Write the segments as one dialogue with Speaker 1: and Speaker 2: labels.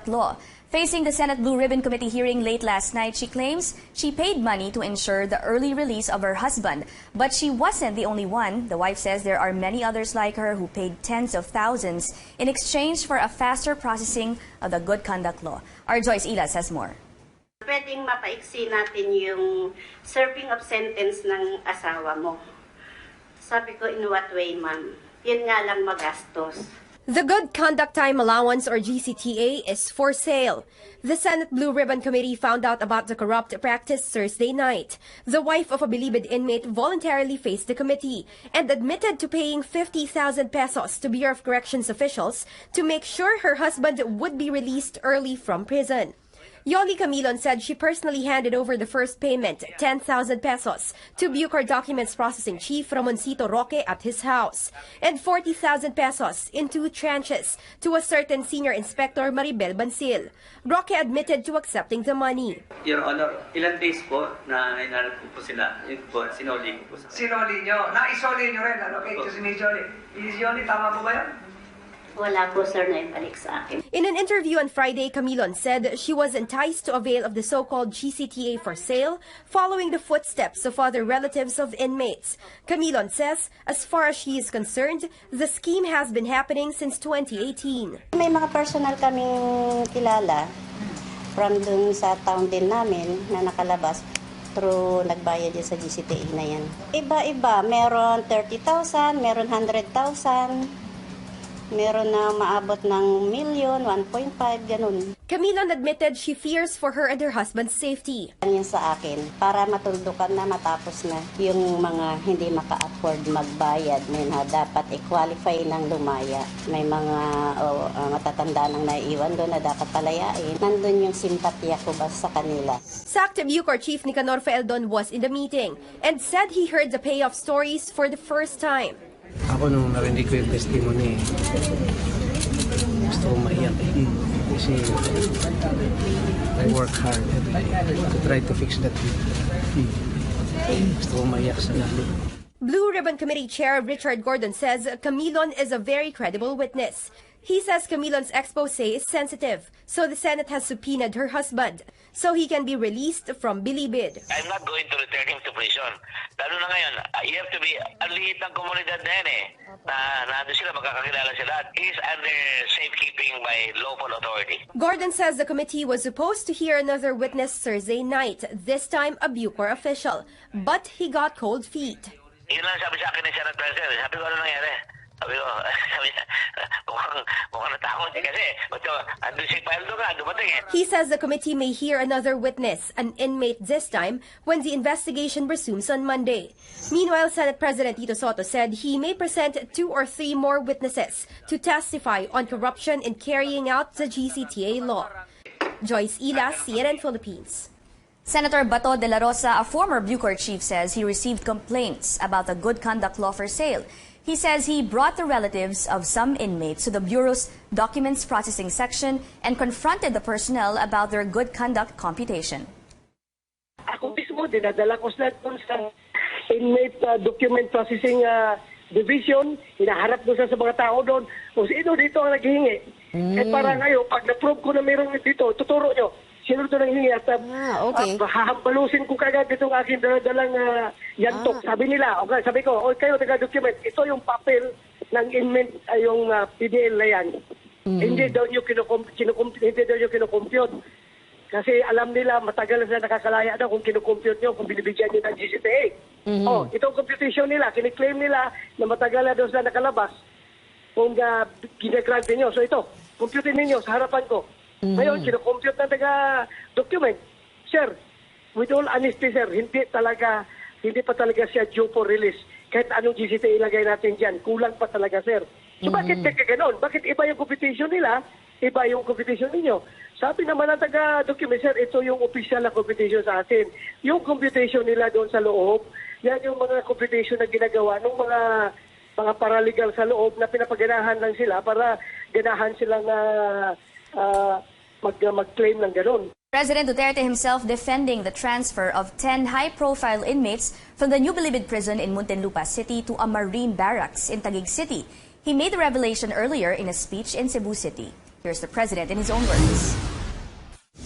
Speaker 1: Conduct Law. Facing the Senate Blue Ribbon Committee hearing late last night, she claims she paid money to ensure the early release of her husband. But she wasn't the only one. The wife says there are many others like her who paid tens of thousands in exchange for a faster processing of the Good Conduct Law. Our Joyce Ilas has more.
Speaker 2: Pwedeng mapaiksi natin yung serving of sentence ng asawa mo. Sabi ko, in what way, ma'am? Yun nga lang magastos.
Speaker 3: The Good Conduct Time Allowance, or GCTA, is for sale. The Senate Blue Ribbon Committee found out about the corrupt practice Thursday night. The wife of a beleaguered inmate voluntarily faced the committee and admitted to paying 50,000 pesos to Bureau of Corrections officials to make sure her husband would be released early from prison. Yoli Camilon said she personally handed over the first payment, 10,000 pesos, to Bucor Documents Processing Chief Ramoncito Roque at his house, and 40,000 pesos in 2 tranches to a certain Senior Inspector Maribel Bansil. Roque admitted to accepting the money.
Speaker 4: Your Honor, ilang days po na hinarap po sila? Yun po, sinoli ko po.
Speaker 5: Sinoli nyo? Naisoli nyo rin, ano kay Miss Yoli? Miss Yoli, tama po ba yan?
Speaker 2: Wala po, sir, na ibalik sa akin.
Speaker 3: In an interview on Friday, Camilon said she was enticed to avail of the so-called GCTA for sale, following the footsteps of other relatives of inmates. Camilon says, as far as she is concerned, the scheme has been happening since 2018.
Speaker 2: May mga personal kaming kilala from dun sa town din namin na nakalabas through nagbayad din sa GCTA na yan. Iba-iba, meron 30,000, meron 100,000. Meron na maabot ng million, 1.5, ganun.
Speaker 3: Camilon admitted she fears for her and her husband's safety.
Speaker 2: Yan sa akin, para matuldukan na matapos na yung mga hindi maka-afford magbayad na dapat i-qualify ng lumaya. May mga matatanda nang naiiwan doon na dapat palayain. Nandun yung simpatya ko ba sa kanila.
Speaker 3: SACT Bucor Chief Nicanor Feldon was in the meeting and said he heard the payoff stories for the first time.
Speaker 6: Ako nung narinig ko yung testimony, gusto ko maiyak eh. Kasi I work hard every day to try to fix that. Gusto ko maiyak sa lalo.
Speaker 3: Blue Ribbon Committee Chair Richard Gordon says Camilon is a very credible witness. He says Camilon's expose is sensitive, so the Senate has subpoenaed her husband so he can be released from bilibid.
Speaker 7: I'm not going to return him to prison. Lalo na ngayon, you have to be, ang liit ng komunidad na yan eh. Nandun sila, magkakakilala sila. He's under safekeeping by local authority.
Speaker 3: Gordon says the committee was supposed to hear another witness Thursday night, this time a Bucor official, but he got cold feet.
Speaker 7: Yun lang sabi sa akin ni Senate President. Sabi ko, ano nangyari? Sabi ko, mukhang natakot eh kasi. Andun si Paldo ka, dumating eh.
Speaker 3: He says the committee may hear another witness, an inmate this time, when the investigation resumes on Monday. Meanwhile, Senate President Tito Soto said he may present 2 or 3 more witnesses to testify on corruption in carrying out the GCTA law. Joyce Ilas, CNN Philippines.
Speaker 1: Senator Bato de la Rosa, a former Bucor chief, says he received complaints about the Good Conduct Law for sale. He says he brought the relatives of some inmates to the Bureau's Documents Processing Section and confronted the personnel about their good conduct computation.
Speaker 5: Ako mismo, dinadala ko sila doon sa inmate document processing division, hinaharap doon sa mga tao doon, kung sino dito ang naghihingi. Eh para ngayon, pag na-prove ko na mayroon dito, tuturo nyo. Sino ito nang hingi at hahampalusin ko kagad itong aking dalang yantok. Sabi nila, okay, sabi ko, kayo taga-document, ito yung papel ng inmate, yung PDL na yan. Hindi daw nyo kinukompute. Kasi alam nila, matagal na sila nakakalaya daw kung kinukompute nyo, kung binibigyan nyo ng GCTA. Itong computation nila, kiniklaim nila na matagal na daw sila nakalabas kung ginagrant nyo. So ito, compute ninyo sa harapan ko. Ngayon, kinocompute na taga-document. Sir, with all honesty, sir, hindi pa talaga siya due for release. Kahit anong GCTA ilagay natin dyan, kulang pa talaga, sir. So bakit gano'n? Bakit iba yung computation nila, iba yung computation ninyo? Sabi naman ng taga-document, sir, ito yung official na computation sa atin. Yung computation nila doon sa loob, yan yung mga computation na ginagawa ng mga paralegal sa loob na pinapaganahan lang sila para ganahan silang mag-claim ng ganun.
Speaker 1: President Duterte himself defending the transfer of 10 high-profile inmates from the New Bilibid prison in Muntinlupa City to a marine barracks in Taguig City. He made the revelation earlier in a speech in Cebu City. Here's the president in his own words.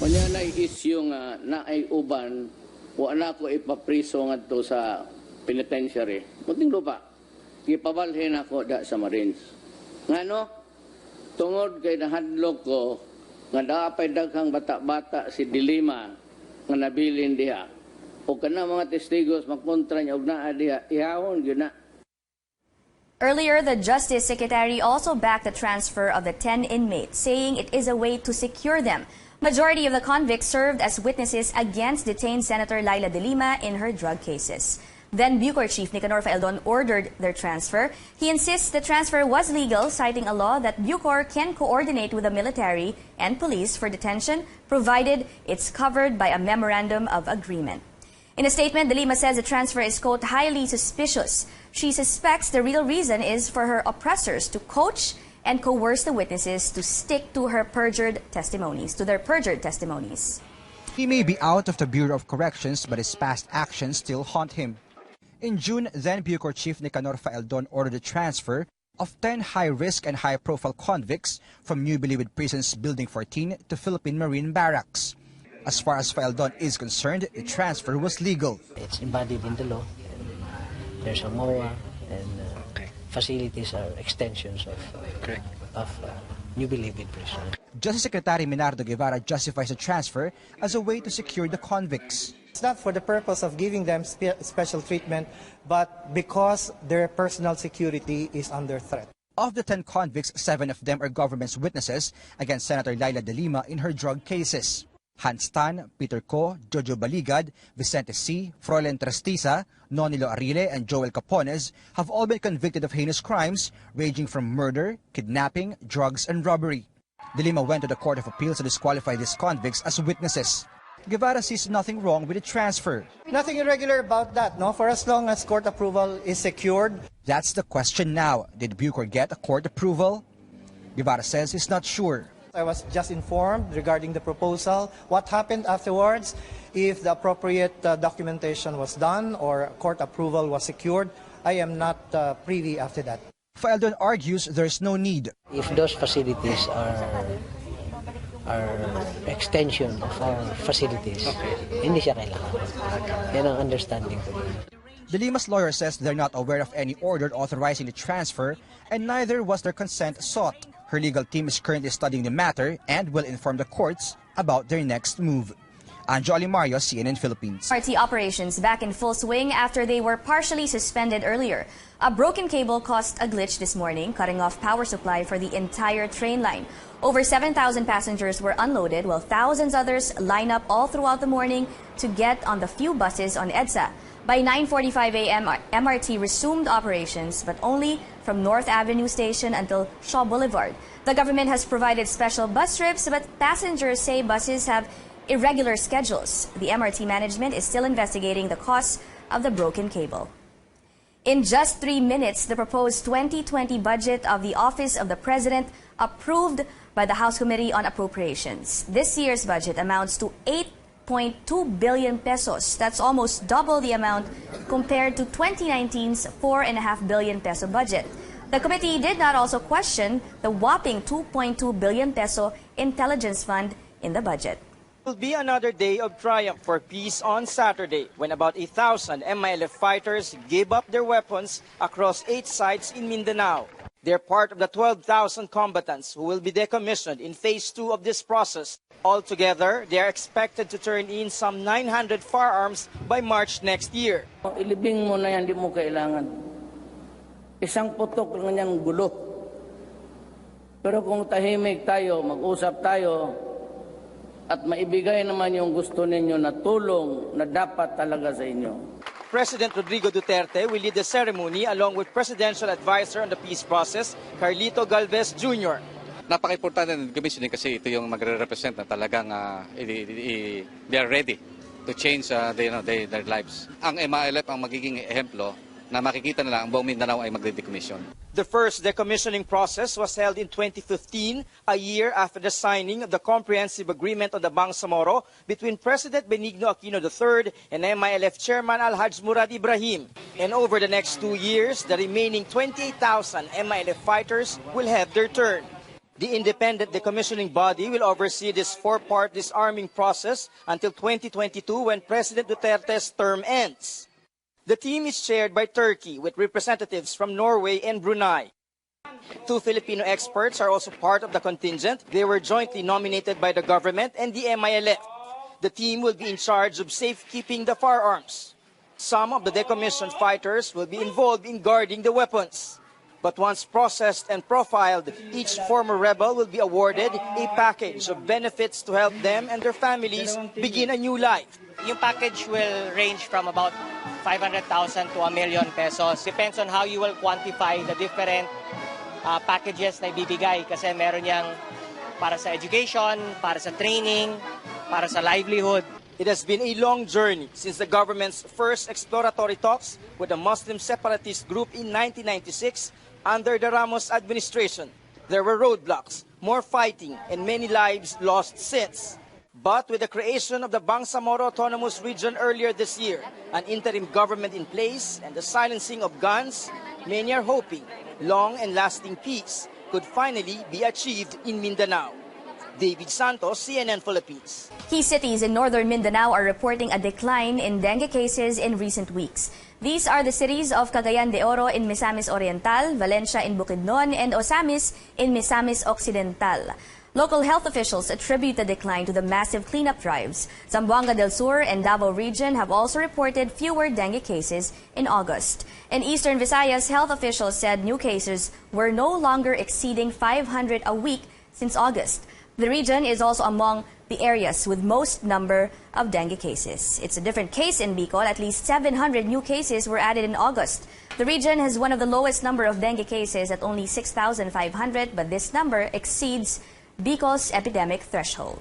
Speaker 8: Kanya na issue nga na ay uban, wala ko ipapriso nga to sa penitentiary. Munting lupa, ipabalhin ako da sa Marines. Nga no, tungod kay nahadlok ko, nga daapay daghang bata-bata si Dilima nga nabilin diha. O kana mga testigos makontra niya og naa diha, ihawon gyud na.
Speaker 1: Earlier, the Justice Secretary also backed the transfer of the 10 inmates, saying it is a way to secure them. Majority of the convicts served as witnesses against detained Senator Laila de Lima in her drug cases. Then Bucor Chief Nicanor Faeldon ordered their transfer. He insists the transfer was legal, citing a law that Bucor can coordinate with the military and police for detention, provided it's covered by a memorandum of agreement. In a statement, de Lima says the transfer is, quote, highly suspicious. She suspects the real reason is for her oppressors to coach and coerce the witnesses to stick to their perjured testimonies.
Speaker 9: He may be out of the Bureau of Corrections, but his past actions still haunt him. In June, then Bucor Chief Nicanor Faeldon ordered the transfer of 10 high-risk and high-profile convicts from New Bilibid Prison's Building 14 to Philippine Marine Barracks. As far as Faeldon is concerned, the transfer was legal.
Speaker 6: It's embodied in the law. There's a MOA, and facilities are extensions of New Bilibid Prison.
Speaker 9: Justice Secretary Minardo Guevara justifies the transfer as a way to secure the convicts.
Speaker 10: It's not for the purpose of giving them special treatment, but because their personal security is under threat.
Speaker 9: Of the 10 convicts, 7 of them are government's witnesses against Senator Laila de Lima in her drug cases. Hans Tan, Peter Co, Jojo Baligad, Vicente C, Froilen Trastisa, Nonilo Arile, and Joel Capones have all been convicted of heinous crimes ranging from murder, kidnapping, drugs, and robbery. De Lima went to the Court of Appeals to disqualify these convicts as witnesses. Guevara sees nothing wrong with the transfer.
Speaker 10: Nothing irregular about that, no? For as long as court approval is secured.
Speaker 9: That's the question now. Did Bucor get a court approval? Guevara says he's not sure.
Speaker 10: I was just informed regarding the proposal. What happened afterwards, if the appropriate documentation was done or court approval was secured, I am not privy after that.
Speaker 9: Faeldon argues there's no need.
Speaker 6: If those facilities are extension of our facilities, hindi siya kailangan. Yan ang understanding ko.
Speaker 9: De Lima's lawyer says they're not aware of any order authorizing the transfer, and neither was their consent sought. Her legal team is currently studying the matter and will inform the courts about their next move. Anjo Alimario, CNN Philippines.
Speaker 1: RT operations back in full swing after they were partially suspended earlier. A broken cable caused a glitch this morning, cutting off power supply for the entire train line. Over 7,000 passengers were unloaded, while thousands others line up all throughout the morning to get on the few buses on EDSA. By 9:45 a.m., MRT resumed operations, but only from North Avenue Station until Shaw Boulevard. The government has provided special bus trips, but passengers say buses have irregular schedules. The MRT management is still investigating the cause of the broken cable. In just 3 minutes, the proposed 2020 budget of the Office of the President approved by the House Committee on Appropriations. This year's budget amounts to 8.2 billion pesos. That's almost double the amount compared to 2019's 4.5 billion peso budget. The committee did not also question the whopping 2.2 billion peso intelligence fund in the budget.
Speaker 11: It will be another day of triumph for peace on Saturday when about 1,000 MILF fighters gave up their weapons across 8 sites in Mindanao. They're part of the 12,000 combatants who will be decommissioned in Phase 2 of this process. Altogether, they are expected to turn in some 900 firearms by March next year.
Speaker 8: Ilibing mo na yan, di mo kailangan. Isang putok lang yan gulo. Pero kung tahimik tayo, mag-usap tayo, at maibigay naman yung gusto ninyo na tulong na dapat talaga sa inyo.
Speaker 11: President Rodrigo Duterte will lead the ceremony along with Presidential Advisor on the peace process, Carlito Galvez Jr.
Speaker 12: Napaka-importante ng commissioning kasi ito yung magre-represent na talagang they are ready to change their lives. Ang MILF ang magiging ehemplo na makikita nila ang buong Mindanao ay magde-decommission.
Speaker 11: The first decommissioning process was held in 2015, a year after the signing of the Comprehensive Agreement on the Bangsamoro between President Benigno Aquino III and MILF Chairman Alhaj Murad Ibrahim. And over the next 2 years, the remaining 28,000 MILF fighters will have their turn. The independent decommissioning body will oversee this four-part disarming process until 2022 when President Duterte's term ends. The team is chaired by Turkey with representatives from Norway and Brunei. 2 Filipino experts are also part of the contingent. They were jointly nominated by the government and the MILF. The team will be in charge of safekeeping the firearms. Some of the decommissioned fighters will be involved in guarding the weapons. But once processed and profiled, each former rebel will be awarded a package of benefits to help them and their families begin a new life.
Speaker 13: Yung package will range from about 500,000 to 1 million pesos. Depends on how you will quantify the different packages na ibibigay. Kasi meron yang para sa education, para sa training, para sa livelihood.
Speaker 11: It has been a long journey since the government's first exploratory talks with the Muslim separatist group in 1996 under the Ramos administration. There were roadblocks, more fighting, and many lives lost since. But with the creation of the Bangsamoro Autonomous Region earlier this year, an interim government in place, and the silencing of guns, many are hoping long and lasting peace could finally be achieved in Mindanao. David Santos, CNN Philippines.
Speaker 1: Key cities in northern Mindanao are reporting a decline in dengue cases in recent weeks. These are the cities of Cagayan de Oro in Misamis Oriental, Valencia in Bukidnon, and Osamis in Misamis Occidental. Local health officials attribute the decline to the massive cleanup drives. Zamboanga del Sur and Davao region have also reported fewer dengue cases in August. In eastern Visayas, health officials said new cases were no longer exceeding 500 a week since August. The region is also among the areas with most number of dengue cases. It's a different case in Bicol. At least 700 new cases were added in August. The region has one of the lowest number of dengue cases at only 6,500, but this number exceeds Bicol's epidemic threshold.